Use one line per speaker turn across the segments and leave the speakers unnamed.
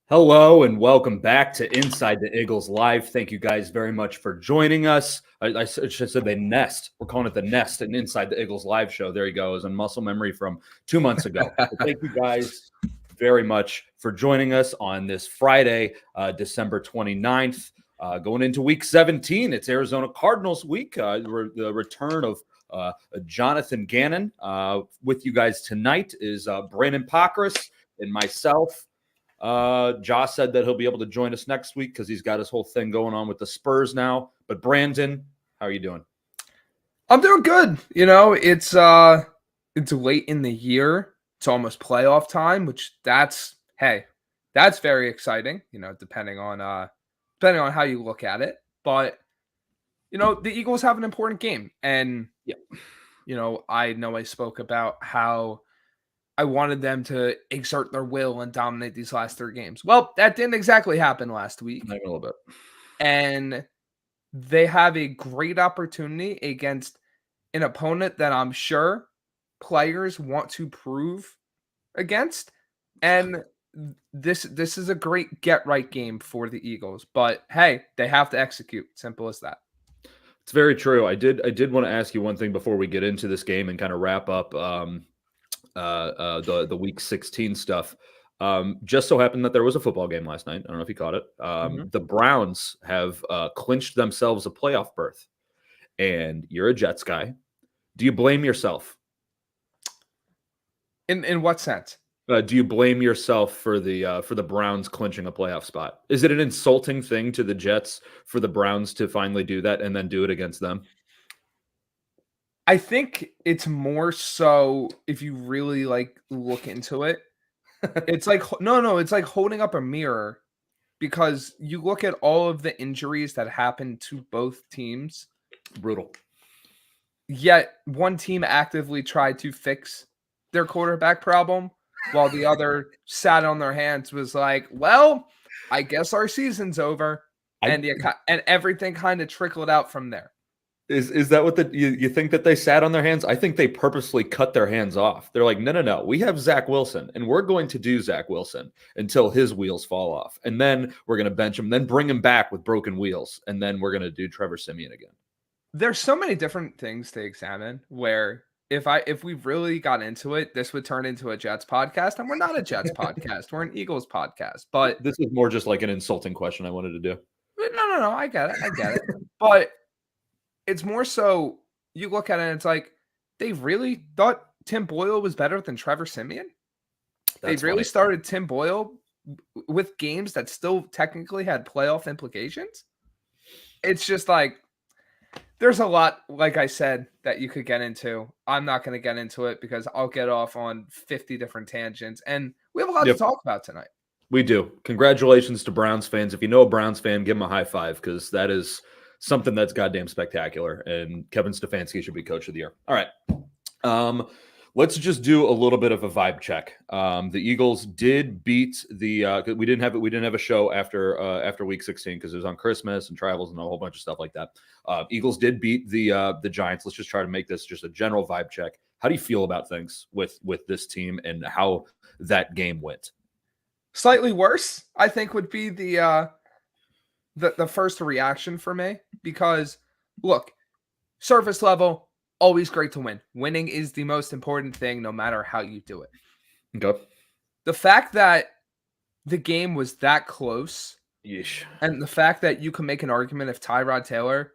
Hello and welcome back to Inside the Iggles Live. Thank you guys very much for joining us. I should have said the Nest. We're calling it the Nest and Inside the Iggles Live show. There you go. It was a muscle memory from 2 months ago. Thank you guys very much for joining us on this Friday, December 29th. Going into week 17, it's Arizona Cardinals week. The return of Jonathan Gannon. With you guys tonight is Brandon Pockrass and myself. Josh said that he'll be able to join us next week because he's got his whole thing going on with the Spurs now. But Brandon, how are you doing?
I'm doing good. It's late in the year. It's almost playoff time, which that's very exciting, depending on how you look at it. But the Eagles have an important game. And I know I spoke about how I wanted them to exert their will and dominate these last 3 games. Well, that didn't exactly happen last week.
Maybe a little bit.
And they have a great opportunity against an opponent that I'm sure players want to prove against. And this is a great get-right game for the Eagles. But, hey, they have to execute. Simple as that.
It's very true. I did want to ask you one thing before we get into this game and kind of wrap up the week 16 stuff. Just so happened that there was a football game last night. I don't know if you caught it. The Browns have clinched themselves a playoff berth, and you're a Jets guy. Do you blame yourself?
In what sense?
Do you blame yourself for the Browns clinching a playoff spot? Is it an insulting thing to the Jets for the Browns to finally do that and then do it against them?
I think it's more so if you really look into it. It's like it's like holding up a mirror, because you look at all of the injuries that happened to both teams.
Brutal.
Yet one team actively tried to fix their quarterback problem, while the other sat on their hands, was like, well, I guess our season's over. And everything kind of trickled out from there.
Is that what you think, that they sat on their hands? I think they purposely cut their hands off. They're like, no. We have Zach Wilson, and we're going to do Zach Wilson until his wheels fall off. And then we're going to bench him, then bring him back with broken wheels. And then we're going to do Trevor Siemian again.
There's so many different things to examine where if we really got into it, this would turn into a Jets podcast. And we're not a Jets podcast. We're an Eagles podcast. But
this is more just like an insulting question I wanted to do.
No. I get it. But it's more so you look at it and it's like, they really thought Tim Boyle was better than Trevor Siemian? They really started Tim Boyle with games that still technically had playoff implications? It's just like, there's a lot, like I said, that you could get into. I'm not going to get into it because I'll get off on 50 different tangents. And we have a lot to talk about tonight.
We do. Congratulations to Browns fans. If you know a Browns fan, give him a high five, because that is something that's goddamn spectacular. And Kevin Stefanski should be coach of the year. All right. Let's just do a little bit of a vibe check. The Eagles did beat the we didn't have a show after week 16 because it was on Christmas and travels and a whole bunch of stuff like that. Eagles did beat the Giants. Let's just try to make this just a general vibe check. How do you feel about things with this team and how that game went?
Slightly worse, I think, would be the first reaction for me, because look, surface level, always great to win. Winning is the most important thing, no matter how you do it.
Okay.
The fact that the game was that close,
yeesh,
and the fact that you can make an argument if Tyrod Taylor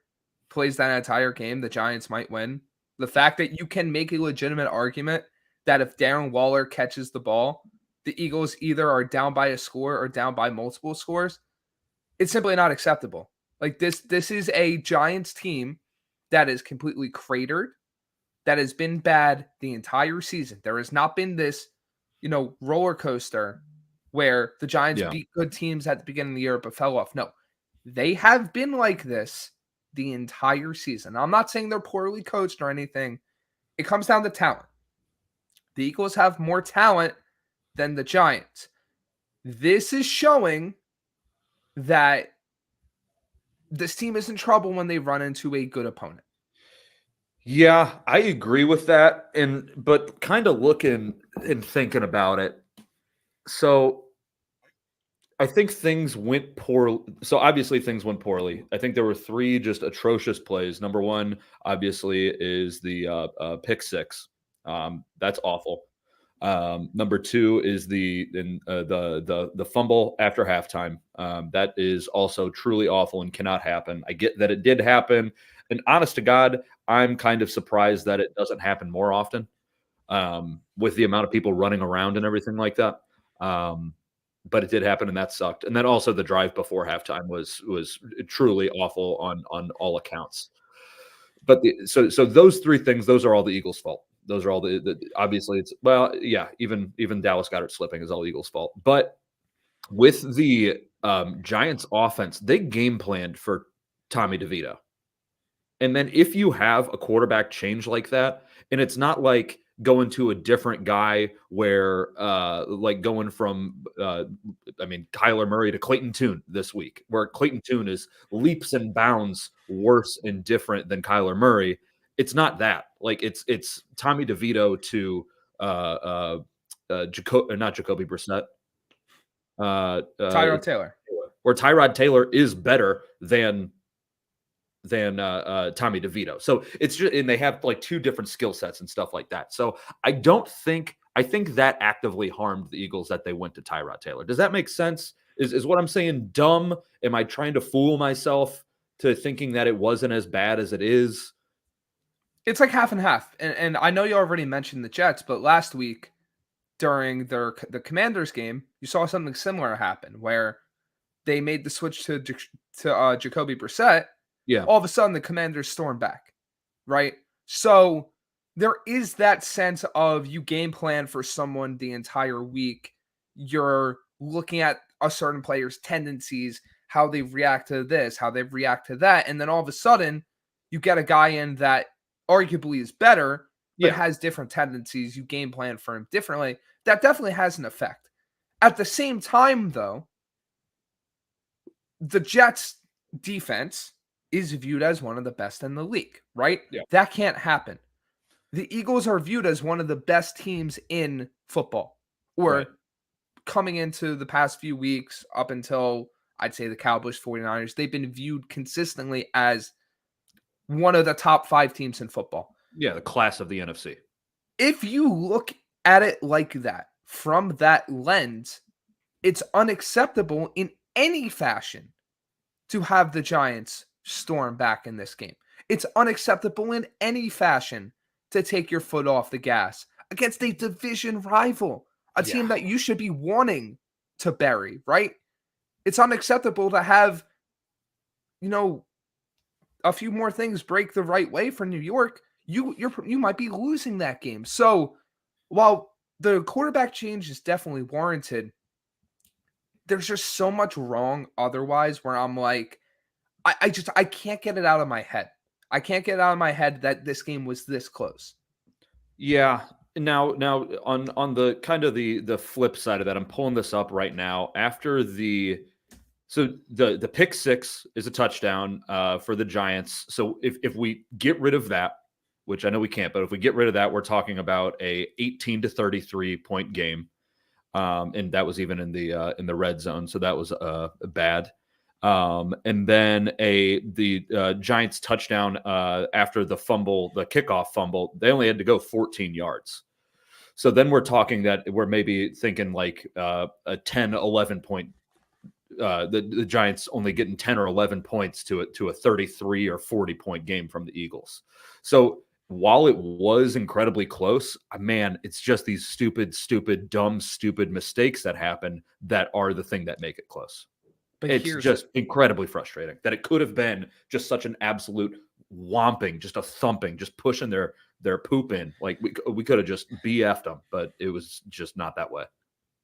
plays that entire game, the Giants might win. The fact that you can make a legitimate argument that if Darren Waller catches the ball, the Eagles either are down by a score or down by multiple scores, it's simply not acceptable. Like this is a Giants team that is completely cratered, that has been bad the entire season. There has not been this, roller coaster where the Giants beat good teams at the beginning of the year but fell off. No, they have been like this the entire season. I'm not saying they're poorly coached or anything. It comes down to talent. The Eagles have more talent than the Giants. This is showing that this team is in trouble when they run into a good opponent.
Yeah, I agree with that. But kind of looking and thinking about it. So I think things went poorly. So obviously things went poorly. I think there were 3 just atrocious plays. Number 1, obviously, is the pick six. That's awful. Number 2 is the fumble after halftime. That is also truly awful and cannot happen. I get that it did happen, and honest to God, I'm kind of surprised that it doesn't happen more often, with the amount of people running around and everything like that. But it did happen, and that sucked. And then also the drive before halftime was truly awful on all accounts. But so those 3 things, those are all the Eagles' fault. Those are all the obviously it's well, yeah, even Dallas Goedert slipping is all Eagles' fault. But with the Giants offense, they game planned for Tommy DeVito. And then if you have a quarterback change like that, and it's not like going to a different guy where like going from Kyler Murray to Clayton Tune this week, where Clayton Tune is leaps and bounds worse and different than Kyler Murray. It's not that. Like it's Tommy DeVito to not Jacoby Brissett.
Tyrod Taylor.
Where Tyrod Taylor is better than Tommy DeVito. So it's just, and they have like 2 different skill sets and stuff like that. So I think that actively harmed the Eagles that they went to Tyrod Taylor. Does that make sense? Is what I'm saying dumb? Am I trying to fool myself to thinking that it wasn't as bad as it is?
It's like half and half. And I know you already mentioned the Jets, but last week during the Commanders game, you saw something similar happen where they made the switch to Jacoby Brissett.
Yeah.
All of a sudden, the Commanders storm back, right? So there is that sense of you game plan for someone the entire week. You're looking at a certain player's tendencies, how they react to this, how they react to that. And then all of a sudden, you get a guy in that arguably is better, but has different tendencies. You game plan for him differently. That definitely has an effect. At the same time, though, the Jets' defense is viewed as one of the best in the league, right?
Yeah.
That can't happen. The Eagles are viewed as one of the best teams in football, or coming into the past few weeks up until I'd say the Cowboys, 49ers, they've been viewed consistently as one of the top 5 teams in football.
Yeah, the class of the NFC.
If you look at it like that, from that lens, it's unacceptable in any fashion to have the Giants storm back in this game. It's unacceptable in any fashion to take your foot off the gas against a division rival, a team that you should be wanting to bury, right? It's unacceptable to have, a few more things break the right way for New York. You might be losing that game. So while the quarterback change is definitely warranted, there's just so much wrong otherwise where I'm like, I can't get it out of my head. I can't get it out of my head that this game was this close.
Yeah. Now on the kind of the flip side of that, I'm pulling this up right now. After the pick six is a touchdown for the Giants. So if we get rid of that, which I know we can't, but if we get rid of that, we're talking about a 18-33 point game. And that was even in the red zone. So that was bad. And then the Giants touchdown after the fumble, the kickoff fumble, they only had to go 14 yards. So then we're talking that we're maybe thinking like a 10, 11 point, the Giants only getting 10 or 11 points to a 33 or 40 point game from the Eagles. So while it was incredibly close, man, it's just these stupid, dumb, stupid mistakes that happen that are the thing that make it close. But it's just incredibly frustrating that it could have been just such an absolute whomping, just a thumping, just pushing their poop in. Like we could have just BF'd them, but it was just not that way.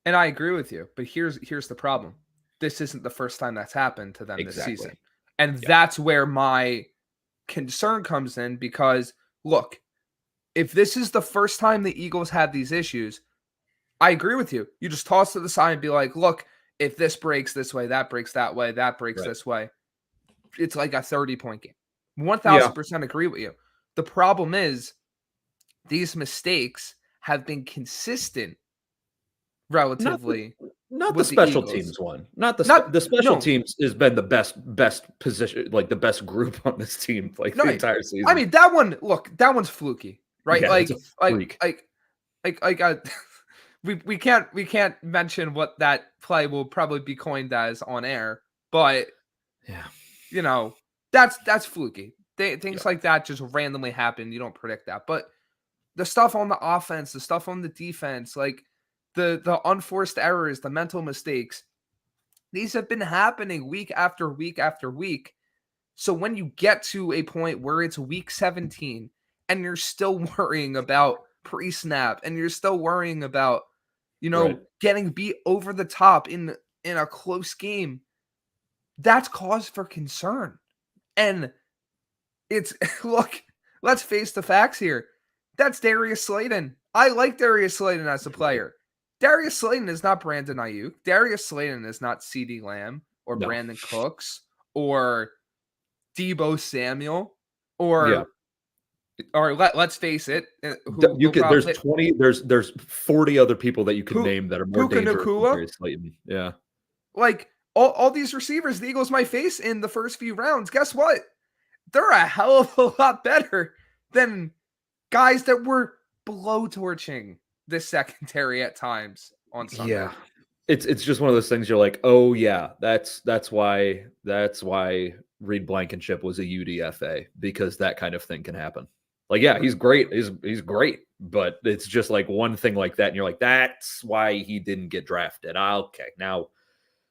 And I agree with you, but here's the problem. This isn't the first time that's happened to them this season. And that's where my concern comes in, because look, if this is the first time the Eagles have these issues, I agree with you. You just toss to the side and be like, look, if this breaks this way, that breaks that way, that breaks this way, it's like a 30-point game. 1,000% agree with you. The problem is these mistakes have been consistent relatively
Not the
with the
special
Eagles.
teams one. Not the
Not
the special
no,
teams has been the best position, like the best group on this team, like
no.
the entire season.
I mean, that one. Look, that one's fluky, right?
Yeah, it's a freak.
We can't mention what that play will probably be coined as on air, but
Yeah.
you know, that's fluky. Things
Yeah.
like that just randomly happen. You don't predict that. But the stuff on the offense, the stuff on the defense, like the unforced errors, the mental mistakes, these have been happening week after week after week. So when you get to a point where it's week 17 and you're still worrying about pre-snap and you're still worrying about,
Right.
getting beat over the top in a close game, that's cause for concern. And it's look, let's face the facts here. That's Darius Slayton. I like Darius Slayton as a player. Darius Slayton is not Brandon Ayuk. Darius Slayton is not CeeDee Lamb or
No.
Brandon Cooks or Deebo Samuel
Yeah.
or let's face it,
You could there's 20 there's 40 other people that you could name that are more
Puka
dangerous than
Nacua.
Darius Slayton. Yeah.
Like all these receivers the Eagles might face in the first few rounds. Guess what? They're a hell of a lot better than guys that were blowtorching the secondary at times on Sunday.
Yeah. It's just one of those things you're like, "Oh yeah, that's why Reed Blankenship was a UDFA, because that kind of thing can happen." Like, yeah, he's great. He's great, but it's just like one thing like that and you're like, "That's why he didn't get drafted." Okay. Now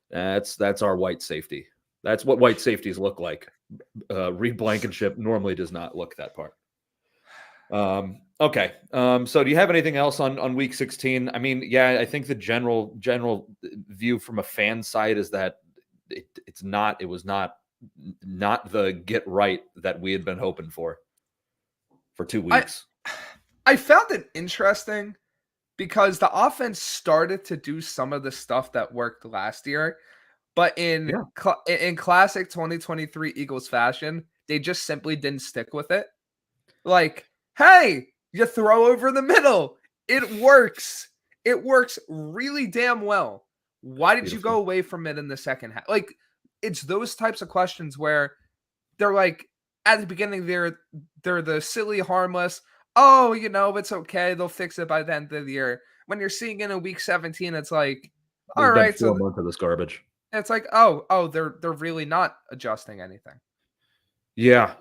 that's our white safety. That's what white safeties look like. Reed Blankenship normally does not look that part. Okay. So do you have anything else on week 16? I mean, yeah, I think the general view from a fan side is that it was not the get right that we had been hoping for 2 weeks.
I found it interesting because the offense started to do some of the stuff that worked last year, but in classic 2023 Eagles fashion, they just simply didn't stick with it. Like, hey, you throw over the middle. It works. It works really damn well. Why did you go away from it in the second half? Like, it's those types of questions where they're like, at the beginning, they're the silly, harmless, oh, it's okay, they'll fix it by the end of the year. When you're seeing in a week 17, it's like, all right,
so 4 months of this garbage.
It's like, oh, they're really not adjusting anything.
Yeah,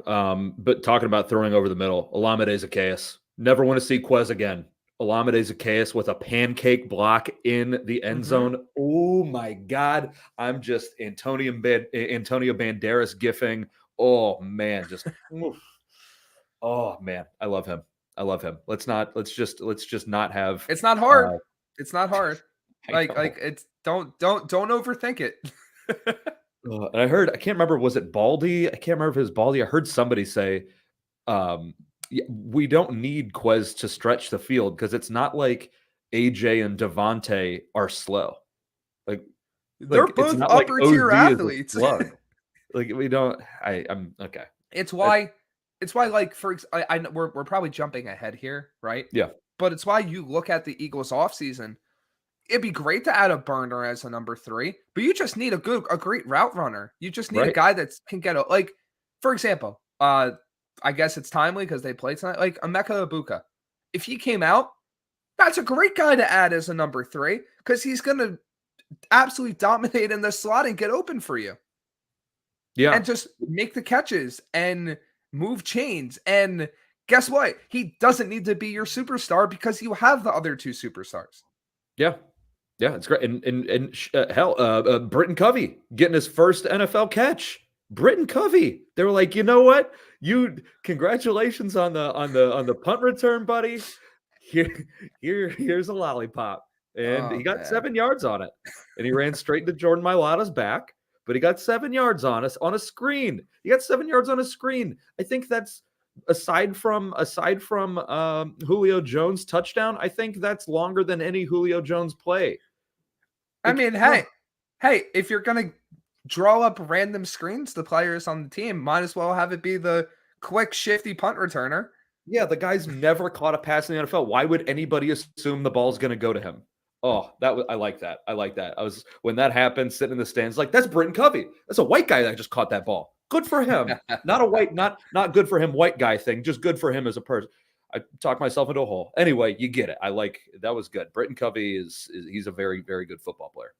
but talking about throwing over the middle, Olamide Zaccheaus. Never want to see Quez again. Olamide Zaccheaus with a pancake block in the end zone. Oh my God. I'm just Antonio Banderas gifting. Oh man, just oh man, I love him. Let's just not have.
It's not hard. It's not hard. Like it's don't overthink it.
I heard, I can't remember, was it Baldy? I can't remember if it was Baldy. I heard somebody say, we don't need Quez to stretch the field because it's not like AJ and Devontae are slow. Like
they're both upper tier athletes.
Like we don't. I'm okay.
It's why. Like I know we're probably jumping ahead here, right?
Yeah.
But it's why you look at the Eagles offseason. It'd be great to add a burner as a number 3, but you just need a great route runner. You just need a guy that can get like, for example, I guess it's timely because they played tonight. Like Emeka Egbuka, if he came out, that's a great guy to add as a number 3 because he's gonna absolutely dominate in the slot and get open for you.
Yeah,
and just make the catches and move chains. And guess what? He doesn't need to be your superstar because you have the other 2 superstars.
Yeah. Yeah, it's great. And hell, Britton Covey getting his first NFL catch. Britton Covey. They were like, you know what? Congratulations on the punt return, buddy. Here's a lollipop. And he got 7 yards on it. And he ran straight into Jordan Mailata's back, but he got 7 yards on a screen. He got 7 yards on a screen. I think that's aside from Julio Jones touchdown, I think that's longer than any Julio Jones play.
I mean, hey, if you're going to draw up random screens, the players on the team might as well have it be the quick, shifty punt returner.
Yeah, the guy's never caught a pass in the NFL. Why would anybody assume the ball's going to go to him? Oh, I like that. I like that. I was when that happened, sitting in the stands, like that's Britton Covey. That's a white guy that just caught that ball. Good for him. Not a white, not good for him, white guy thing. Just good for him as a person. I talked myself into a hole. Anyway, you get it. I like that was good. Britton Covey is he's a very, very good football player.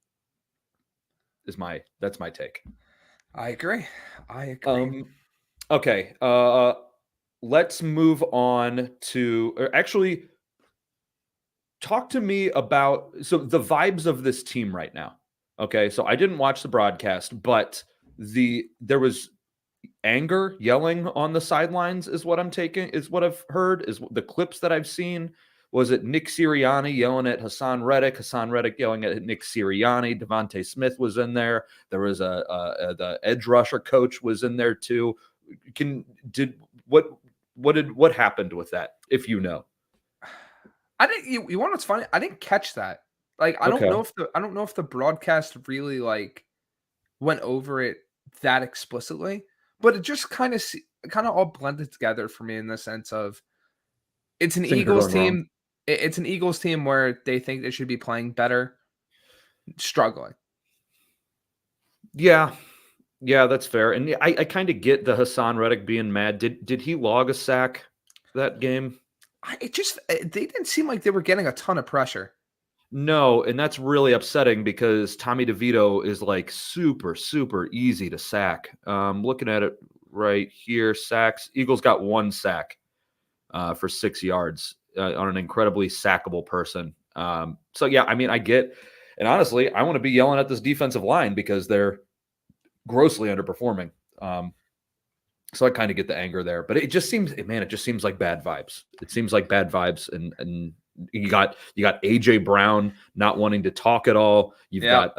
That's my take.
I agree. I agree.
Okay. Let's move on to or actually talk to me about the vibes of this team right now. Okay, so I didn't watch the broadcast, but there was anger, yelling on the sidelines is what I've heard, is the clips that I've seen. Was it Nick Sirianni yelling at Hassan Reddick yelling at Nick Sirianni? Devontae Smith was in there. There was the edge rusher coach was in there too. What happened with that, if you know?
I didn't. You want what's funny? I didn't catch that. Like, I don't
Okay.
know if the broadcast really like went over it that explicitly, but it just kind of all blended together for me in the sense of it's an
Things are
Eagles
going wrong.
team. It's an Eagles team where they think they should be playing better, struggling.
Yeah. Yeah, that's fair. And I kind of get the Hassan Reddick being mad. Did he log a sack that game?
They didn't seem like they were getting a ton of pressure.
No, and that's really upsetting because Tommy DeVito is like super, super easy to sack. Looking at it right here, sacks. Eagles got 1 sack for 6 yards on an incredibly sackable person. So yeah, I mean, I get, and honestly, I want to be yelling at this defensive line because they're grossly underperforming. So I kind of get the anger there, but it just seems like bad vibes. It seems like bad vibes, and you got AJ Brown not wanting to talk at all. You've got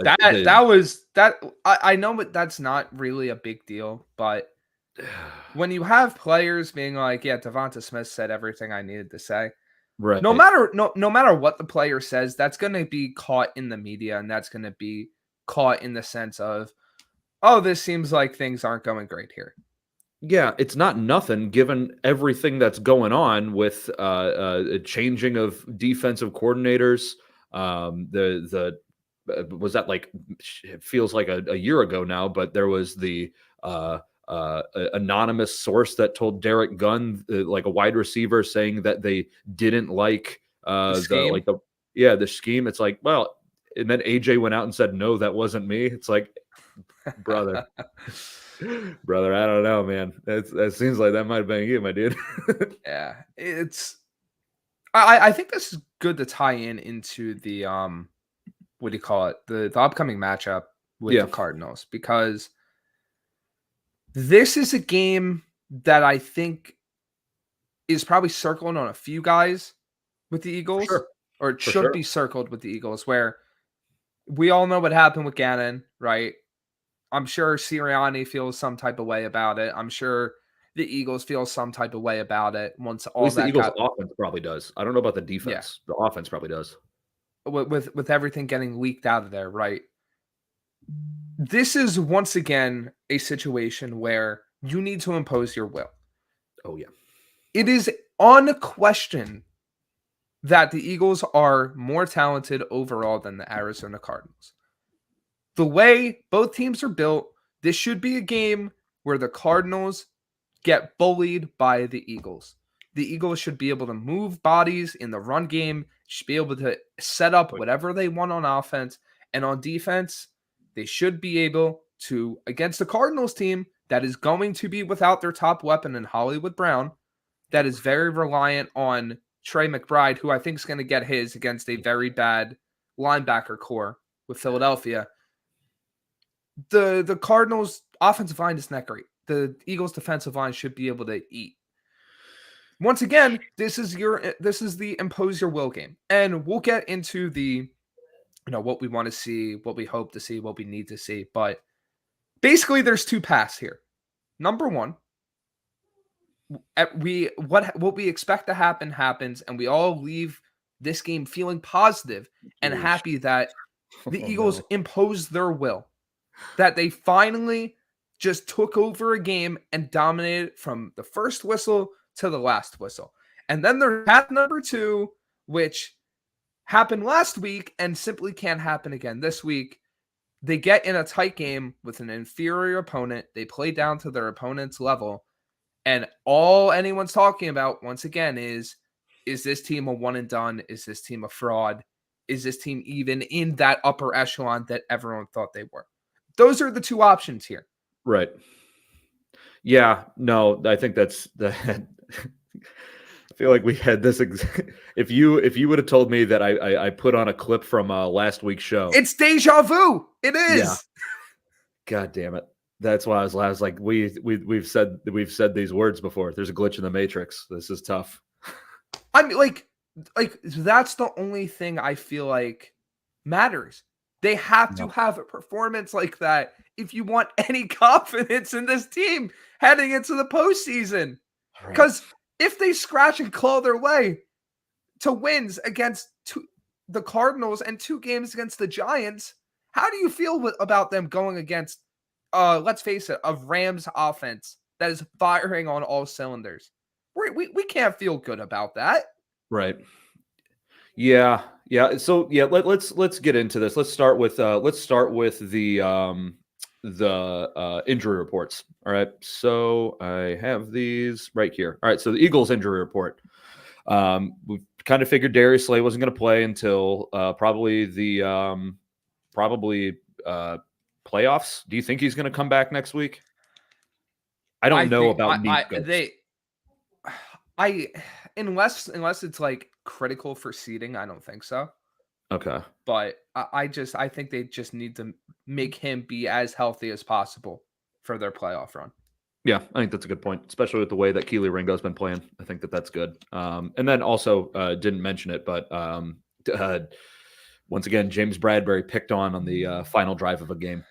I know, but that's not really a big deal. But when you have players being like, "Yeah, Devonta Smith said everything I needed to say,"
right.
no matter what the player says, that's going to be caught in the media, and that's going to be caught in the sense of, "Oh, this seems like things aren't going great here."
Yeah, it's not nothing given everything that's going on with changing of defensive coordinators. Was that like it feels like a year ago now, but there was the anonymous source that told Derek Gunn, like a wide receiver, saying that they didn't like the scheme. It's like, well, and then AJ went out and said, no, that wasn't me. It's like, brother. Brother, I don't know, man. That seems like that might have been you, my dude.
Yeah, I think this is good to tie into the what do you call it? The upcoming matchup with the Cardinals, because this is a game that I think is probably circling on a few guys with the Eagles, or it should be circled with the Eagles, where we all know what happened with Gannon, right? I'm sure Sirianni feels some type of way about it. I'm sure the Eagles feel some type of way about it once
At
all
least the
that
Eagles
got
offense probably does. I don't know about the
yeah,
defense. The offense probably does.
with everything getting leaked out of there, right? This is once again a situation where you need to impose your will.
Oh yeah.
It is unquestioned that the Eagles are more talented overall than the Arizona Cardinals. The way both teams are built, this should be a game where the Cardinals get bullied by the Eagles. The Eagles should be able to move bodies in the run game, should be able to set up whatever they want on offense, and on defense, they should be able to, against the Cardinals team that is going to be without their top weapon in Hollywood Brown, that is very reliant on Trey McBride, who I think is going to get his against a very bad linebacker core with Philadelphia. The Cardinals offensive line is not great. The Eagles defensive line should be able to eat. Once again, this is the impose your will game. And we'll get into the what we want to see, what we hope to see, what we need to see. But basically there's 2 paths here. Number 1, what we expect to happen happens, and we all leave this game feeling positive and happy that the Eagles imposed their will. That they finally just took over a game and dominated from the first whistle to the last whistle. And then there's path number 2, which happened last week and simply can't happen again this week. They get in a tight game with an inferior opponent. They play down to their opponent's level. And all anyone's talking about, once again, is this team a one and done? Is this team a fraud? Is this team even in that upper echelon that everyone thought they were? Those are the two options here.
Right. Yeah, no, I think that's the. I feel like we had this. If you would have told me that I put on a clip from last week's show,
it's deja vu. It is.
Yeah. God damn it. That's why I was like, we've said these words before. There's a glitch in the matrix. This is tough.
I mean, like that's the only thing I feel like matters. They have to have a performance like that if you want any confidence in this team heading into the postseason. Because if they scratch and claw their way to wins against the Cardinals and 2 games against the Giants, how do you feel about them going against, let's face it, a Rams offense that is firing on all cylinders? We can't feel good about that.
Right. Yeah. So yeah, let's get into this. Let's start with the injury reports. All right. So I have these right here. All right. So the Eagles injury report. We kind of figured Darius Slay wasn't going to play until probably the playoffs. Do you think he's going to come back next week? I don't know about knee
unless it's like critical for seeding, I don't think so.
Okay.
But I think they just need to make him be as healthy as possible for their playoff run.
Yeah, I think that's a good point, especially with the way that Keely Ringo's been playing. I think that's good. And then also didn't mention it, but once again, James Bradbury picked on the final drive of a game.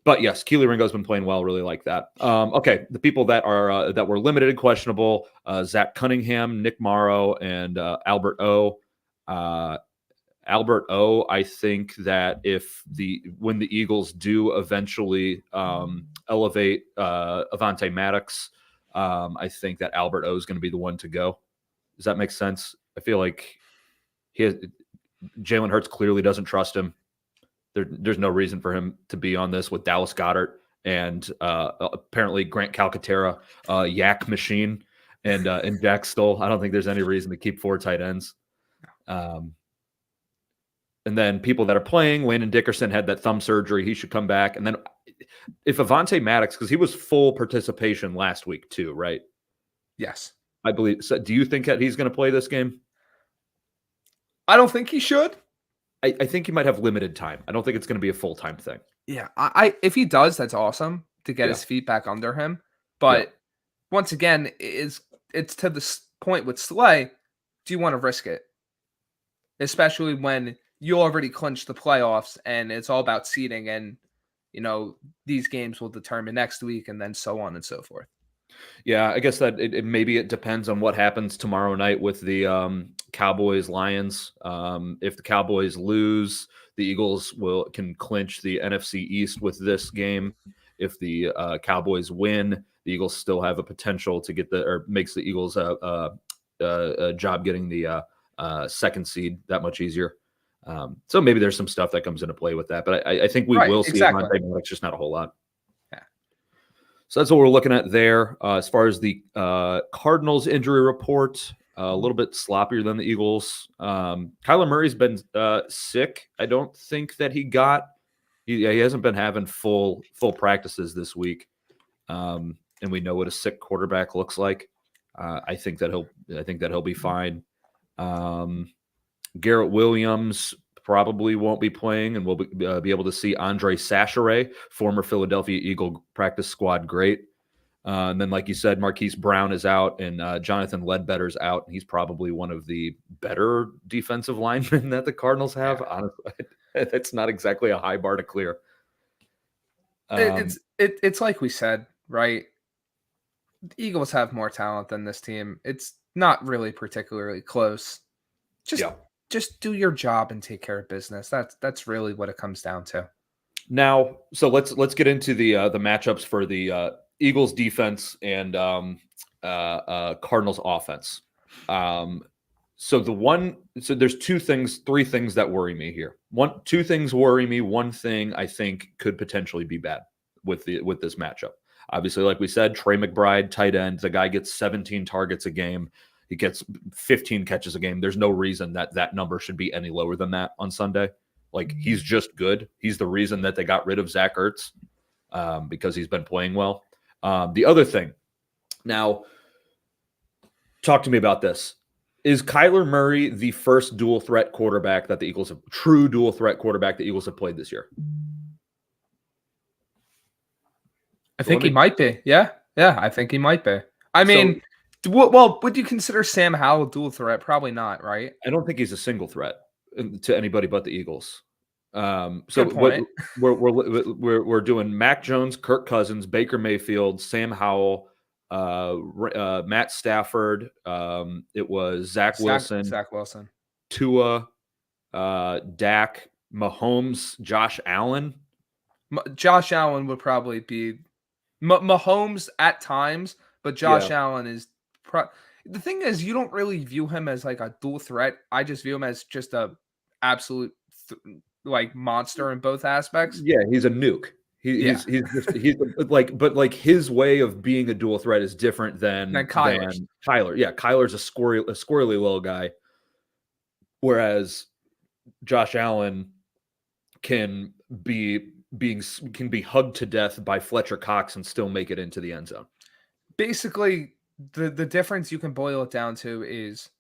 But yes, Keely Ringo's been playing well. Really like that. Okay, the people that are that were limited and questionable: Zach Cunningham, Nick Morrow, and Albert O. Albert O. I think that when the Eagles do eventually elevate Avonte Maddox, I think that Albert O. is going to be the one to go. Does that make sense? I feel like Jalen Hurts clearly doesn't trust him. There's no reason for him to be on this with Dallas Goedert and apparently Grant Calcaterra, Yak Machine, and Jack Stoll. I don't think there's any reason to keep 4 tight ends. And then people that are playing, Landon Dickerson had that thumb surgery. He should come back. And then if Avonte Maddox, because he was full participation last week too, right?
Yes.
I believe. So do you think that he's going to play this game?
I don't think he should.
I think he might have limited time. I don't think it's going to be a full-time thing.
Yeah, if he does, that's awesome to get his feet back under him. But once again, it's to the point with Slay, do you want to risk it? Especially when you already clinched the playoffs and it's all about seeding and, these games will determine next week and then so on and so forth.
Yeah, I guess that maybe it depends on what happens tomorrow night with the Cowboys-Lions. If the Cowboys lose, the Eagles can clinch the NFC East with this game. If the Cowboys win, the Eagles still have a potential to makes the Eagles a job getting the second seed that much easier. So maybe there's some stuff that comes into play with that, but I think we will see Avonte Maddox, just not a whole lot. So that's what we're looking at there. As far as the Cardinals injury report, a little bit sloppier than the Eagles. Kyler Murray's been sick. I don't think that he hasn't been having full practices this week. And we know what a sick quarterback looks like. I think that he'll be fine. Garrett Williams probably won't be playing, and we'll be able to see Andre Sacheret, former Philadelphia Eagle practice squad great. And then, like you said, Marquise Brown is out, and Jonathan Ledbetter's out. He's probably one of the better defensive linemen that the Cardinals have. Honestly, it's not exactly a high bar to clear.
It's like we said, right? The Eagles have more talent than this team. It's not really particularly close. Just do your job and take care of business. That's really what it comes down to.
Now, so let's get into the matchups for the Eagles defense and Cardinals offense. So there's three things that worry me here. Two things worry me. One thing I think could potentially be bad with this matchup. Obviously, like we said, Trey McBride, tight end, the guy gets 17 targets a game. He gets 15 catches a game. There's no reason that number should be any lower than that on Sunday. Like, he's just good. He's the reason that they got rid of Zach Ertz, because he's been playing well. The other thing, now, talk to me about this. Is Kyler Murray the first true dual threat quarterback that the Eagles have played this year?
I think he might be. Yeah, I think he might be. I mean, well, would you consider Sam Howell a dual threat? Probably not, right?
I don't think he's a single threat to anybody but the Eagles. So
Good point.
we're doing Mac Jones, Kirk Cousins, Baker Mayfield, Sam Howell, Matt Stafford. It was Zach Wilson, Tua, Dak, Mahomes, Josh Allen.
Josh Allen would probably be Mahomes at times, but Josh Allen is the thing is, you don't really view him as like a dual threat. I just view him as just a absolute like monster in both aspects.
Yeah, he's a nuke. He's like his way of being a dual threat is different than Kyler. Yeah, Kyler's a squirrely little guy, whereas Josh Allen can be hugged to death by Fletcher Cox and still make it into the end zone.
Basically, the difference you can boil it down to is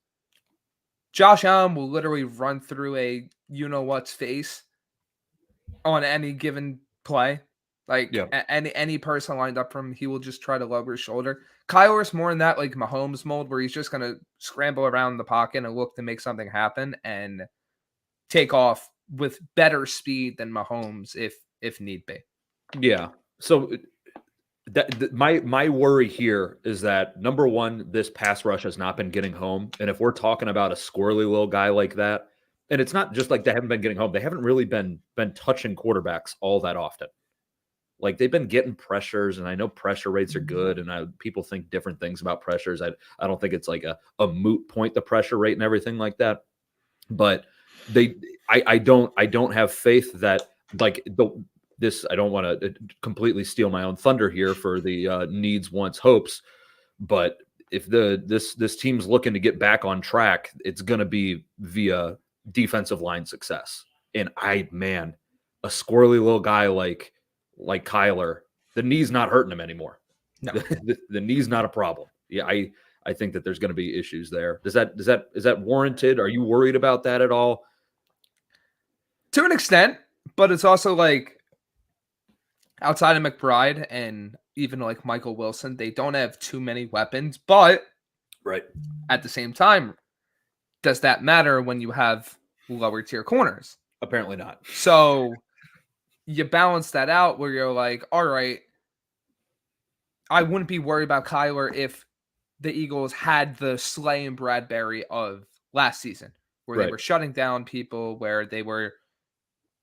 Josh Allen will literally run through a you-know-what's face on any given play. Like, any person lined up from him, he will just try to lower his shoulder. Kyler's more in that, like, Mahomes mold, where he's just going to scramble around the pocket and look to make something happen and take off with better speed than Mahomes if need be.
Yeah. So my worry here is that, number one, this pass rush has not been getting home. And if we're talking about a squirrely little guy like that, and it's not just like they haven't been getting home, they haven't really been touching quarterbacks all that often. Like, they've been getting pressures, and I know pressure rates are good, and people think different things about pressures. I don't think it's like a moot point, the pressure rate and everything like that. But I don't have faith that, like, I don't want to completely steal my own thunder here for the needs, wants, hopes, but if this team's looking to get back on track, it's going to be via defensive line success. And a squirrely little guy like Kyler, the knee's not hurting him anymore. No. The knee's not a problem. Yeah, I think that there's going to be issues there. Is that warranted? Are you worried about that at all?
To an extent, but it's also like, outside of McBride and even like Michael Wilson, they don't have too many weapons. But at the same time, does that matter when you have lower tier corners?
Apparently not.
So you balance that out where you're like, all right, I wouldn't be worried about Kyler if the Eagles had the Slay and Bradbury of last season, where they were shutting down people, where they were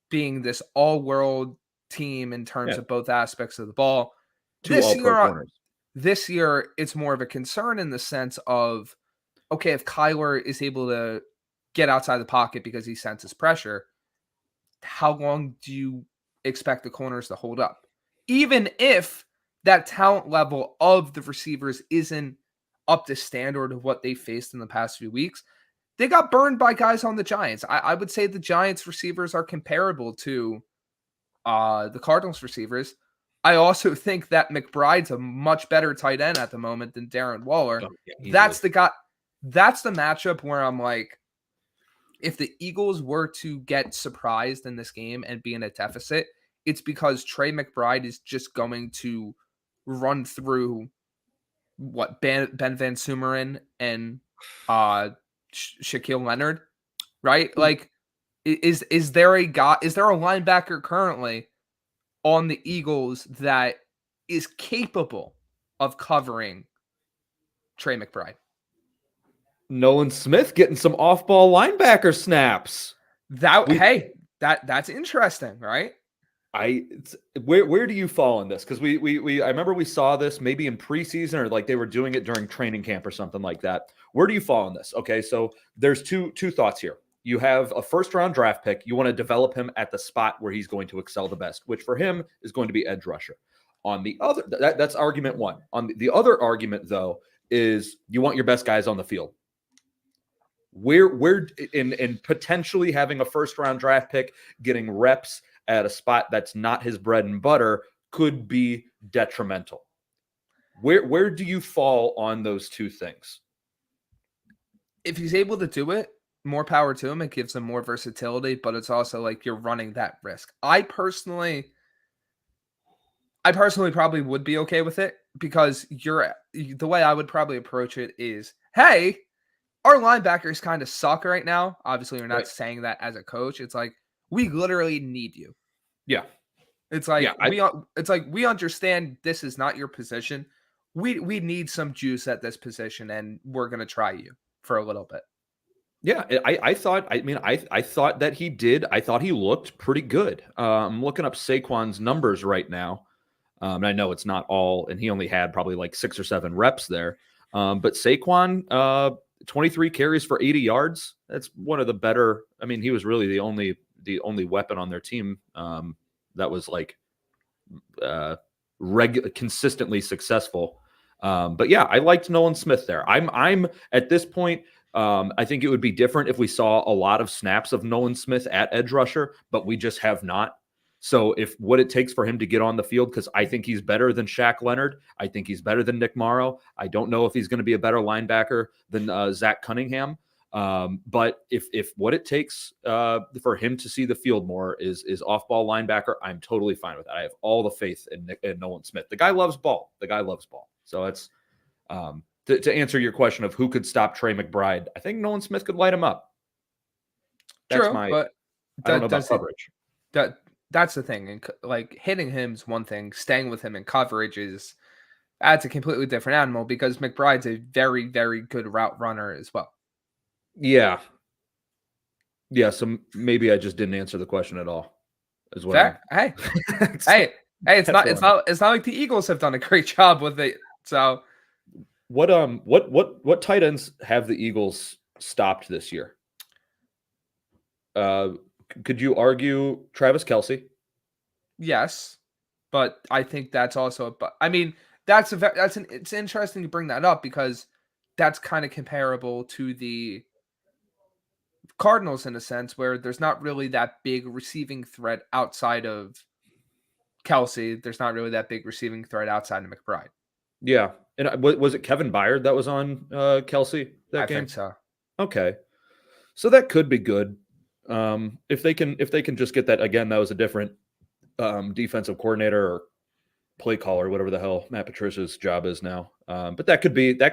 being this all-world team in terms of both aspects of the ball. This year, it's more of a concern in the sense of, okay, if Kyler is able to get outside the pocket because he senses pressure, how long do you expect the corners to hold up? Even if that talent level of the receivers isn't up to standard of what they faced in the past few weeks, they got burned by guys on the Giants. I would say the Giants receivers are comparable to the Cardinals receivers. I also think that McBride's a much better tight end at the moment than Darren Waller. That's the guy. That's the matchup where I'm like, if the Eagles were to get surprised in this game and be in a deficit, it's because Trey McBride is just going to run through Ben Van Sumeren and Shaquille Leonard, right? Like, is there a linebacker currently on the Eagles that is capable of covering Trey McBride?
Nolan Smith getting some off-ball linebacker snaps.
That's interesting, right?
Where do you fall in this? Because I remember we saw this maybe in preseason or like they were doing it during training camp or something like that. Where do you fall in this? Okay, so there's two thoughts here. You have a first round draft pick. You want to develop him at the spot where he's going to excel the best, which for him is going to be edge rusher. On the other, that's argument one. On the other argument though is you want your best guys on the field. Where in potentially having a first round draft pick, getting reps at a spot that's not his bread and butter could be detrimental. Where do you fall on those two things?
If he's able to do it, more power to him. It gives him more versatility, but it's also like you're running that risk. I personally probably would be okay with it because the way I would probably approach it is, hey, our linebackers kind of suck right now. Obviously, we're not saying that as a coach. It's like, we literally need you.
Yeah.
It's like, we understand this is not your position. We need some juice at this position, and we're going to try you for a little bit.
Yeah, I thought that he did. I thought he looked pretty good. I'm looking up Saquon's numbers right now. And I know it's not all, and he only had probably like 6 or 7 reps there. But Saquon, 23 carries for 80 yards. That's one of the better. I mean, he was really the only weapon on their team that was like consistently successful. But yeah, I liked Nolan Smith there. I'm at this point. I think it would be different if we saw a lot of snaps of Nolan Smith at edge rusher, but we just have not. So if what it takes for him to get on the field, because I think he's better than Shaq Leonard. I think he's better than Nick Morrow. I don't know if he's going to be a better linebacker than Zach Cunningham. But if what it takes for him to see the field more is off-ball linebacker, I'm totally fine with that. I have all the faith in Nolan Smith. The guy loves ball. So it's to answer your question of who could stop Trey McBride, I think Nolan Smith could light him up. That's
true, but
I don't know about coverage.
That's the thing. And like hitting him is one thing. Staying with him in coverage adds a completely different animal because McBride's a very, very good route runner as well.
Yeah. Yeah. So maybe I just didn't answer the question at all. As well.
Fair. Hey, it's not like the Eagles have done a great job with it. So
what tight ends have the Eagles stopped this year? Could you argue Travis Kelce?
Yes, but I think that's also. But I mean, it's interesting to bring that up because that's kind of comparable to the Cardinals in a sense, where there's not really that big receiving threat outside of Kelce. There's not really that big receiving threat outside of McBride.
Yeah, and was it Kevin Byard that was on Kelce that game?
I think so.
Okay, so that could be good. If they can just get that again, that was a different defensive coordinator or play caller, whatever the hell Matt Patricia's job is now. But that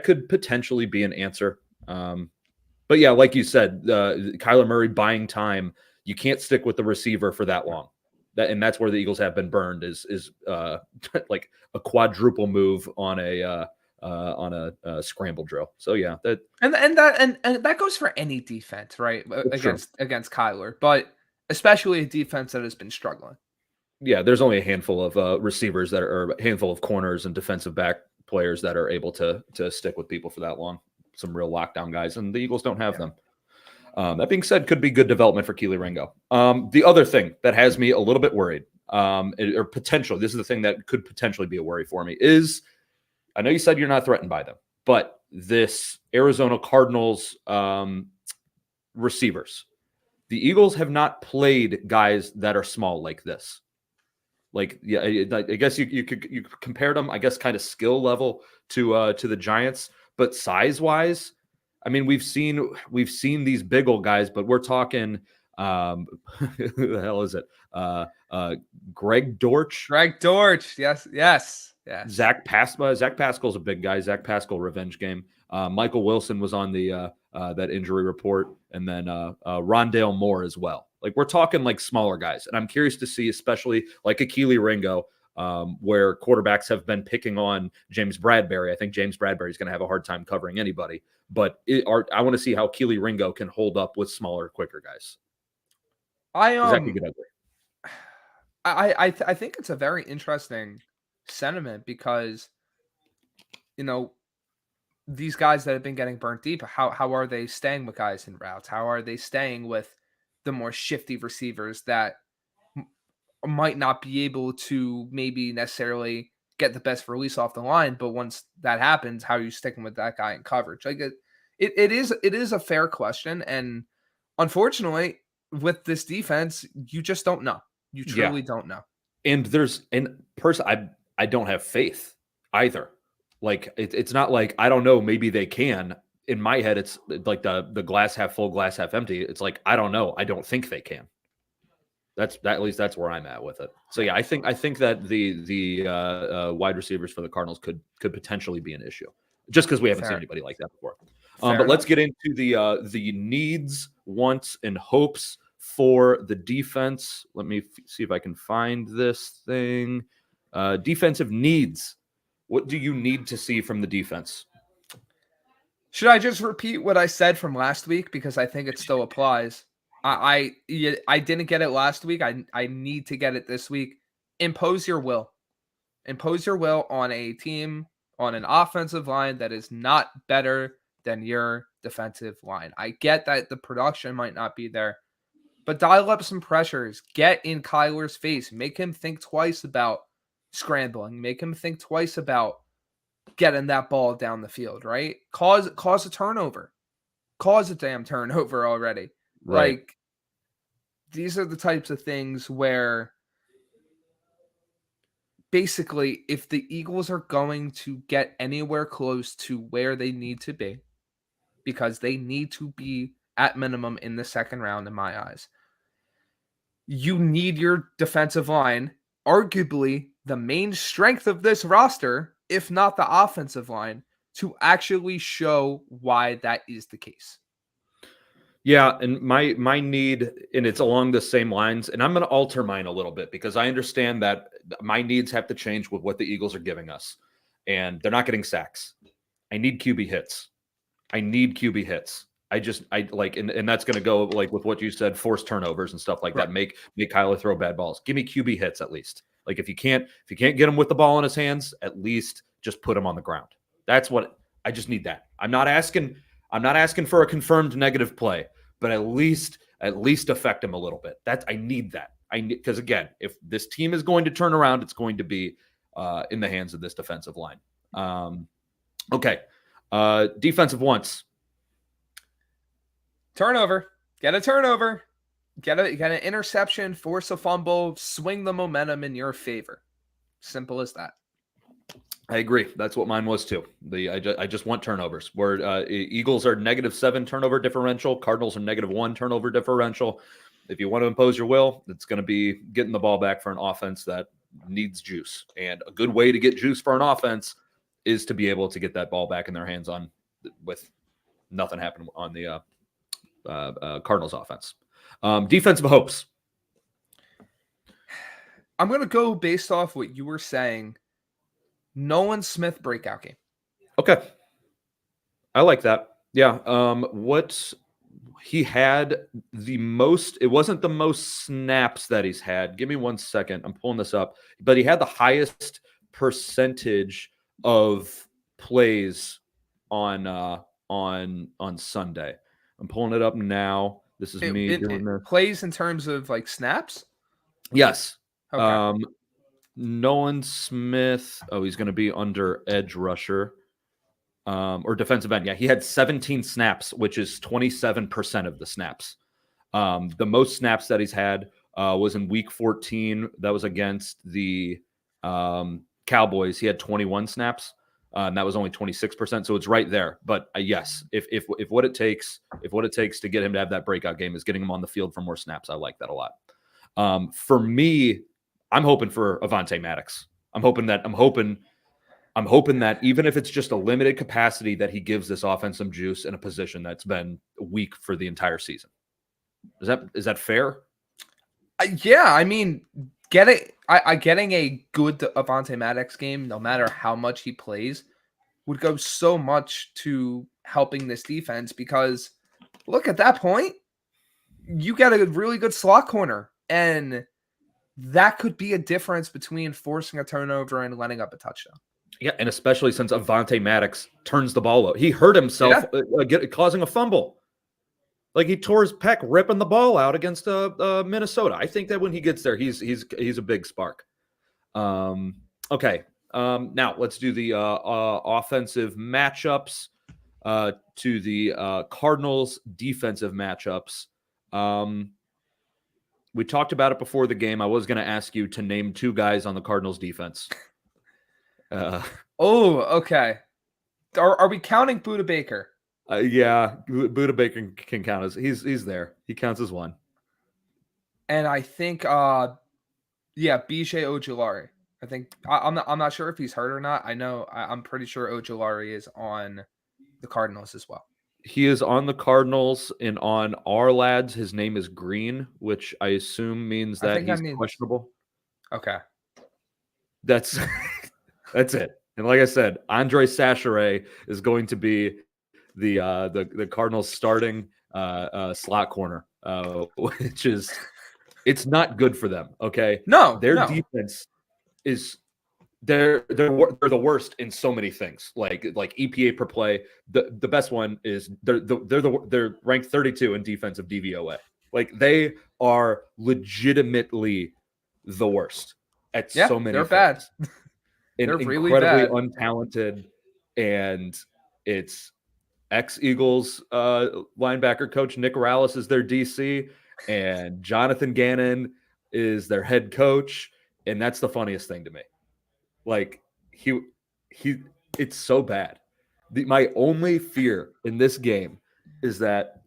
could potentially be an answer. But yeah, like you said, Kyler Murray buying time. You can't stick with the receiver for that long. And that's where the Eagles have been burned is like a quadruple move on a scramble drill. So yeah, that
goes for any defense, right? Against Kyler, but especially a defense that has been struggling.
Yeah, there's only a handful of receivers or a handful of corners and defensive back players that are able to stick with people for that long. Some real lockdown guys, and the Eagles don't have them. That being said, could be good development for Keely Ringo. The other thing that has me a little bit worried, or potential, this is the thing that could potentially be a worry for me, is I know you said you're not threatened by them, but this Arizona Cardinals receivers, the Eagles have not played guys that are small like this. Like, yeah, I guess you could compare them, I guess, kind of skill level to the Giants, but size wise, I mean, we've seen these big old guys, but we're talking who the hell is it? Greg Dortch.
Greg Dortch, yes.
Zach Pascal's a big guy. Zach Pascal revenge game. Michael Wilson was on the that injury report, and then Rondale Moore as well. Like, we're talking like smaller guys, and I'm curious to see, especially like a Keely Ringo, where quarterbacks have been picking on James Bradbury. I think James Bradbury is going to have a hard time covering anybody, but I want to see how Keely Ringo can hold up with smaller, quicker guys.
I
that could get ugly.
I think it's a very interesting sentiment because, these guys that have been getting burnt deep, how are they staying with guys in routes? How are they staying with the more shifty receivers that might not be able to maybe necessarily get the best release off the line, but once that happens, how are you sticking with that guy in coverage? Like it is a fair question, and unfortunately, with this defense, you just don't know. You
Yeah.
truly don't know.
And I don't have faith either. Like it's not like I don't know, maybe they can. In my head, it's like the glass half full, glass half empty. It's like I don't know. I don't think they can. At least that's where I'm at with it. So yeah, I think that the wide receivers for the Cardinals could potentially be an issue, just because we haven't seen anybody like that before. But let's get into the needs, wants, and hopes for the defense. Let me see if I can find this thing. Defensive needs. What do you need to see from the defense?
Should I just repeat what I said from last week because I think it still applies? I didn't get it last week. I need to get it this week. Impose your will. Impose your will on a team, on an offensive line that is not better than your defensive line. I get that the production might not be there, but dial up some pressures. Get in Kyler's face. Make him think twice about scrambling. Make him think twice about getting that ball down the field, right? Cause a turnover. Cause a damn turnover already.
Right.
Like, these are the types of things where basically if the Eagles are going to get anywhere close to where they need to be, because they need to be at minimum in the second round in my eyes, you need your defensive line, arguably the main strength of this roster, if not the offensive line, to actually show why that is the case.
Yeah, and my need, and it's along the same lines, and I'm going to alter mine a little bit because I understand that my needs have to change with what the Eagles are giving us, and they're not getting sacks. I need QB hits. I need QB hits. I like, and that's going to go like with what you said, force turnovers and stuff like that. Make Kyler throw bad balls. Give me QB hits at least. Like if you can't get him with the ball in his hands, at least just put him on the ground. That's what I just need. That I'm not asking for a confirmed negative play, but at least affect him a little bit. I need that. Because again, if this team is going to turn around, it's going to be in the hands of this defensive line. Okay. Defensive wants.
Turnover. Get a turnover. Get an interception, force a fumble, swing the momentum in your favor. Simple as that.
I agree. That's what mine was too. I just want turnovers. Where Eagles are -7 turnover differential, Cardinals are -1 turnover differential. If you want to impose your will, it's going to be getting the ball back for an offense that needs juice. And a good way to get juice for an offense is to be able to get that ball back in their hands with nothing happening on the Cardinals offense. Defensive hopes.
I'm going to go based off what you were saying. Nolan Smith breakout game.
Okay. I like that. Yeah. What he had the most, it wasn't the most snaps that he's had. Give me 1 second. I'm pulling this up, but he had the highest percentage of plays on Sunday. I'm pulling it up now. This is me doing this.
Plays in terms of like snaps?
Yes.
Okay.
Nolan Smith. Oh, he's going to be under edge rusher or defensive end. Yeah, he had 17 snaps, which is 27% of the snaps. The most snaps that he's had was in week 14. That was against the Cowboys. He had 21 snaps. And that was only 26%. So it's right there. But yes, if what it takes to get him to have that breakout game is getting him on the field for more snaps, I like that a lot. For me, I'm hoping for Avonte Maddox. I'm hoping that even if it's just a limited capacity, that he gives this offense some juice in a position that's been weak for the entire season. Is that fair?
Yeah, I mean, getting a good Avonte Maddox game, no matter how much he plays, would go so much to helping this defense because look, at that point, you got a really good slot corner. And that could be a difference between forcing a turnover and letting up a touchdown.
Yeah, and especially since Avonte Maddox turns the ball out. He hurt himself causing a fumble. Like he tore his pec ripping the ball out against Minnesota. I think that when he gets there, he's a big spark. Okay. Now let's do the offensive matchups to the Cardinals defensive matchups. We talked about it before the game. I was going to ask you to name 2 guys on the Cardinals defense.
Okay. Are we counting Budda Baker?
Yeah, Budda Baker can count as he's there. He counts as one.
And I think BJ Ojulari. I think I'm not sure if he's hurt or not. I'm pretty sure Ojulari is on the Cardinals as well.
He is on the Cardinals, and on our lads, his name is Green, which I assume means that he's questionable.
Okay.
That's it. And like I said, Andre Sacheret is going to be the Cardinals starting slot corner, which is it's not good for them. Okay, their defense is they're the worst in so many things, like EPA per play. The best one is they're ranked 32 in defensive DVOA. Like they are legitimately the worst at so many.
They're
things.
bad.
They're really incredibly untalented, and it's ex-Eagles linebacker coach Nick Rallis is their DC, and Jonathan Gannon is their head coach, and that's the funniest thing to me. Like it's so bad. My only fear in this game is that